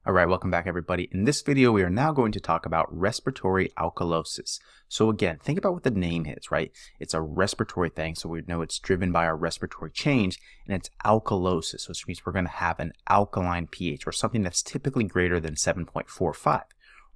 Alright, welcome back everybody. In this video, we are now going to talk about respiratory alkalosis. So again, think about what the name is, right? It's a respiratory thing, so we know it's driven by our respiratory change, and it's alkalosis, which means we're going to have an alkaline pH, or something that's typically greater than 7.45.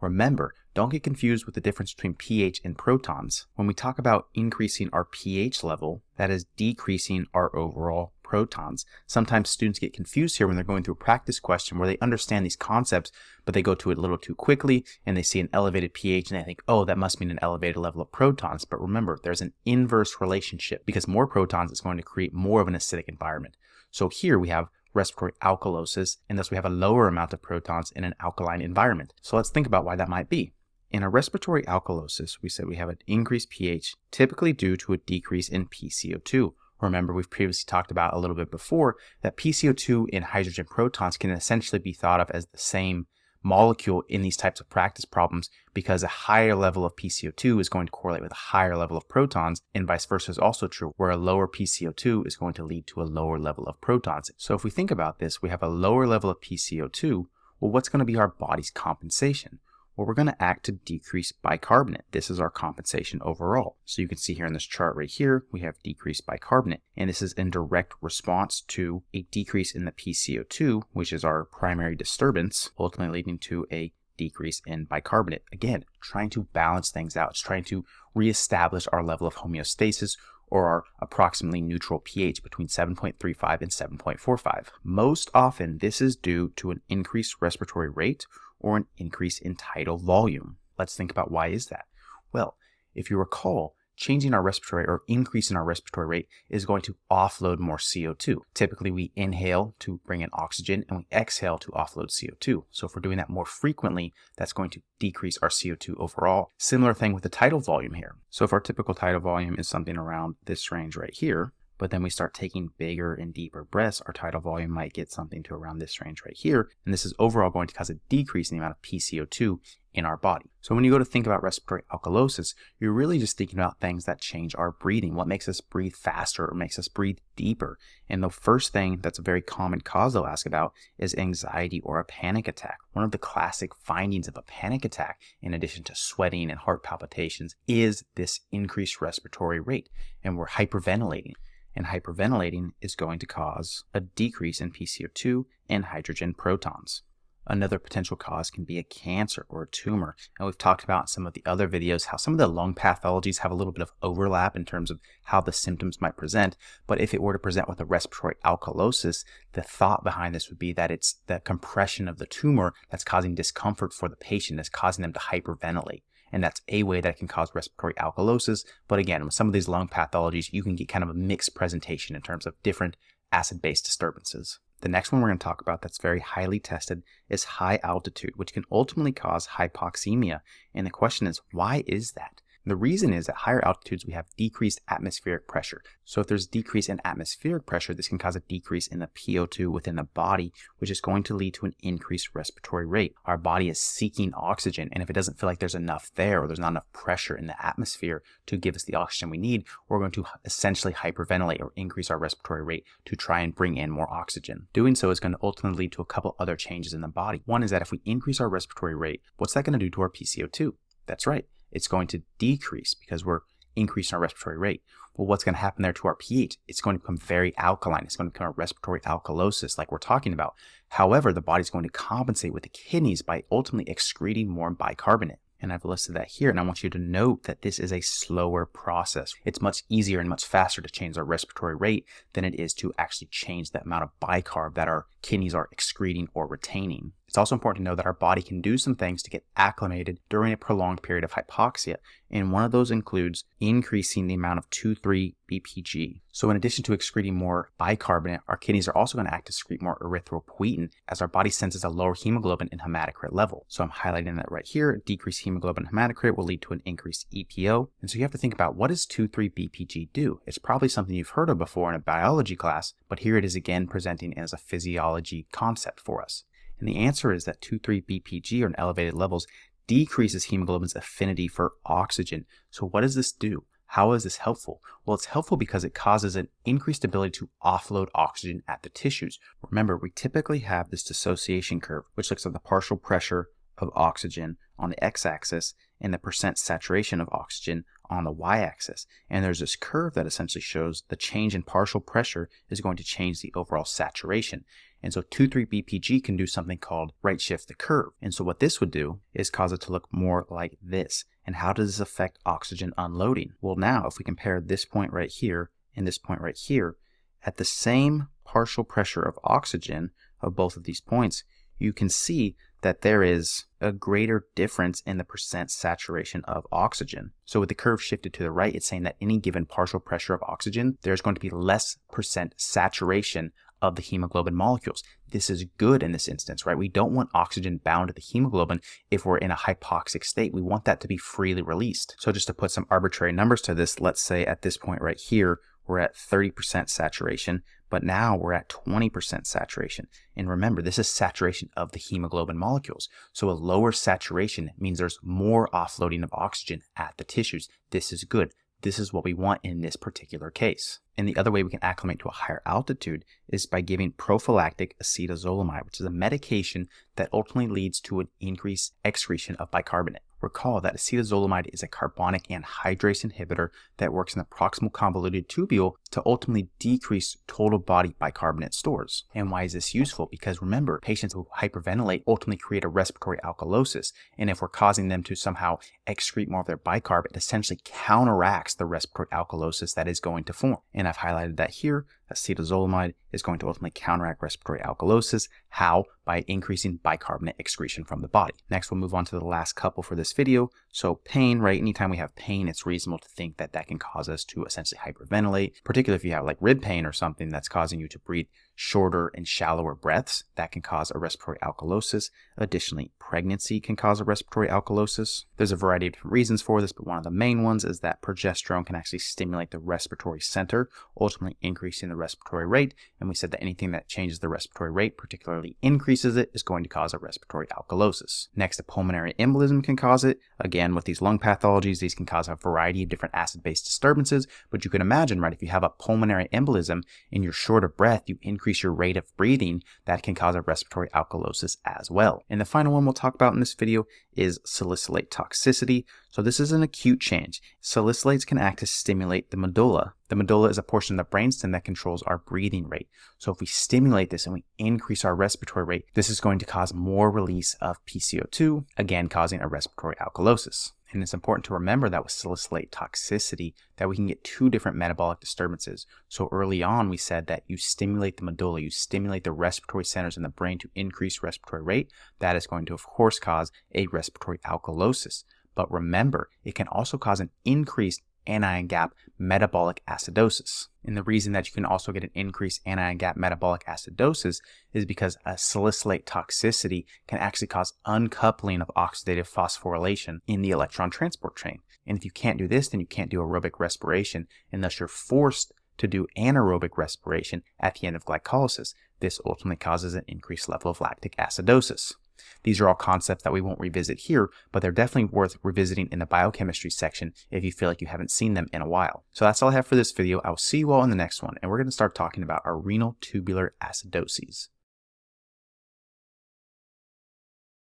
Remember, don't get confused with the difference between pH and protons. When we talk about increasing our pH level, that is decreasing our overall protons. Sometimes students get confused here when they're going through a practice question where they understand these concepts, but they go to it a little too quickly and they see an elevated pH and they think, oh, that must mean an elevated level of protons. But remember, there's an inverse relationship because more protons is going to create more of an acidic environment. So here we have respiratory alkalosis, and thus we have a lower amount of protons in an alkaline environment. So let's think about why that might be. In a respiratory alkalosis, we said we have an increased pH, typically due to a decrease in PCO2. Remember, we've previously talked about a little bit before that PCO2 and hydrogen protons can essentially be thought of as the same molecule in these types of practice problems because a higher level of PCO2 is going to correlate with a higher level of protons, and vice versa is also true, where a lower PCO2 is going to lead to a lower level of protons. So if we think about this, we have a lower level of PCO2. Well, what's going to be our body's compensation? Well, we're going to act to decrease bicarbonate. This is our compensation overall. So you can see here in this chart right here, we have decreased bicarbonate. And this is in direct response to a decrease in the PCO2, which is our primary disturbance, ultimately leading to a decrease in bicarbonate. Again, trying to balance things out. It's trying to reestablish our level of homeostasis, or our approximately neutral pH between 7.35 and 7.45. Most often, this is due to an increased respiratory rate or an increase in tidal volume. Let's think about why is that? Well, if you recall, changing our respiratory or increasing our respiratory rate is going to offload more CO2. Typically, we inhale to bring in oxygen and we exhale to offload CO2. So if we're doing that more frequently, that's going to decrease our CO2 overall. Similar thing with the tidal volume here. So if our typical tidal volume is something around this range right here, but then we start taking bigger and deeper breaths, our tidal volume might get something to around this range right here. And this is overall going to cause a decrease in the amount of PCO2 in our body. So when you go to think about respiratory alkalosis, you're really just thinking about things that change our breathing, what makes us breathe faster or makes us breathe deeper. And the first thing that's a very common cause they'll ask about is anxiety or a panic attack. One of the classic findings of a panic attack, in addition to sweating and heart palpitations, is this increased respiratory rate, and we're hyperventilating. And hyperventilating is going to cause a decrease in PCO2 and hydrogen protons. Another potential cause can be a cancer or a tumor. And we've talked about in some of the other videos how some of the lung pathologies have a little bit of overlap in terms of how the symptoms might present. But if it were to present with a respiratory alkalosis, the thought behind this would be that it's the compression of the tumor that's causing discomfort for the patient, that's causing them to hyperventilate. And that's a way that can cause respiratory alkalosis. But again, with some of these lung pathologies, you can get kind of a mixed presentation in terms of different acid-base disturbances. The next one we're going to talk about that's very highly tested is high altitude, which can ultimately cause hypoxemia. And the question is, why is that? The reason is at higher altitudes, we have decreased atmospheric pressure. So if there's decrease in atmospheric pressure, this can cause a decrease in the PO2 within the body, which is going to lead to an increased respiratory rate. Our body is seeking oxygen, and if it doesn't feel like there's enough there, or there's not enough pressure in the atmosphere to give us the oxygen we need, we're going to essentially hyperventilate or increase our respiratory rate to try and bring in more oxygen. Doing so is going to ultimately lead to a couple other changes in the body. One is that if we increase our respiratory rate, what's that going to do to our PCO2? That's right. It's going to decrease because we're increasing our respiratory rate. Well, what's going to happen there to our pH? It's going to become very alkaline. It's going to become a respiratory alkalosis like we're talking about. However, the body's going to compensate with the kidneys by ultimately excreting more bicarbonate. And I've listed that here, and I want you to note that this is a slower process. It's much easier and much faster to change our respiratory rate than it is to actually change the amount of bicarb that our kidneys are excreting or retaining. It's also important to know that our body can do some things to get acclimated during a prolonged period of hypoxia, and one of those includes increasing the amount of 2,3-BPG. So in addition to excreting more bicarbonate, our kidneys are also going to act to excrete more erythropoietin as our body senses a lower hemoglobin and hematocrit level. So I'm highlighting that right here. Decreased hemoglobin and hematocrit will lead to an increased EPO. And so you have to think about, what does 2,3-BPG do? It's probably something you've heard of before in a biology class, but here it is again presenting as a physiology concept for us. And the answer is that 2,3-BPG, or in elevated levels, decreases hemoglobin's affinity for oxygen. So what does this do? How is this helpful? Well, it's helpful because it causes an increased ability to offload oxygen at the tissues. Remember, we typically have this dissociation curve, which looks at the partial pressure of oxygen on the x-axis and the percent saturation of oxygen on the y-axis. And there's this curve that essentially shows the change in partial pressure is going to change the overall saturation. And so 2,3-BPG can do something called right shift the curve. And so what this would do is cause it to look more like this. And how does this affect oxygen unloading? Well, now if we compare this point right here and this point right here, at the same partial pressure of oxygen of both of these points, you can see that there is a greater difference in the percent saturation of oxygen. So with the curve shifted to the right, it's saying that any given partial pressure of oxygen, there's going to be less percent saturation of the hemoglobin molecules. This is good in this instance, right? We don't want oxygen bound to the hemoglobin if we're in a hypoxic state. We want that to be freely released. So just to put some arbitrary numbers to this, let's say at this point right here, we're at 30% saturation, but now we're at 20% saturation. And remember, this is saturation of the hemoglobin molecules. So a lower saturation means there's more offloading of oxygen at the tissues. This is good. This is what we want in this particular case. And the other way we can acclimate to a higher altitude is by giving prophylactic acetazolamide, which is a medication that ultimately leads to an increased excretion of bicarbonate. Recall that acetazolamide is a carbonic anhydrase inhibitor that works in the proximal convoluted tubule to ultimately decrease total body bicarbonate stores. And why is this useful? Because remember, patients who hyperventilate ultimately create a respiratory alkalosis. And if we're causing them to somehow excrete more of their bicarb, it essentially counteracts the respiratory alkalosis that is going to form. And I've highlighted that here. Acetazolamide is going to ultimately counteract respiratory alkalosis. How? By increasing bicarbonate excretion from the body. Next, we'll move on to the last couple for this video. So pain, right? Anytime we have pain, it's reasonable to think that that can cause us to essentially hyperventilate, particularly if you have like rib pain or something that's causing you to breathe shorter and shallower breaths. That can cause a respiratory alkalosis. Additionally, pregnancy can cause a respiratory alkalosis. There's a variety of different reasons for this, but one of the main ones is that progesterone can actually stimulate the respiratory center, ultimately increasing the respiratory rate. And we said that anything that changes the respiratory rate, particularly increases it, is going to cause a respiratory alkalosis. Next, a pulmonary embolism can cause it. Again, with these lung pathologies, these can cause a variety of different acid-base disturbances, but you can imagine, right, if you have a pulmonary embolism and you're short of breath, you increase your rate of breathing, that can cause a respiratory alkalosis as well. And the final one we'll talk about in this video is salicylate toxicity. So this is an acute change. Salicylates can act to stimulate the medulla. The medulla is a portion of the brainstem that controls our breathing rate. So if we stimulate this and we increase our respiratory rate, this is going to cause more release of PCO2, again causing a respiratory alkalosis. And it's important to remember that with salicylate toxicity that we can get two different metabolic disturbances. So early on we said that you stimulate the medulla, you stimulate the respiratory centers in the brain to increase respiratory rate. That is going to of course cause a respiratory alkalosis. But remember, it can also cause an increased anion gap metabolic acidosis. And the reason that you can also get an increased anion gap metabolic acidosis is because a salicylate toxicity can actually cause uncoupling of oxidative phosphorylation in the electron transport chain. And if you can't do this, then you can't do aerobic respiration, and thus you're forced to do anaerobic respiration at the end of glycolysis. This ultimately causes an increased level of lactic acidosis. These are all concepts that we won't revisit here, but they're definitely worth revisiting in the biochemistry section if you feel like you haven't seen them in a while. So that's all I have for this video. I will see you all in the next one, and we're going to start talking about our renal tubular acidoses.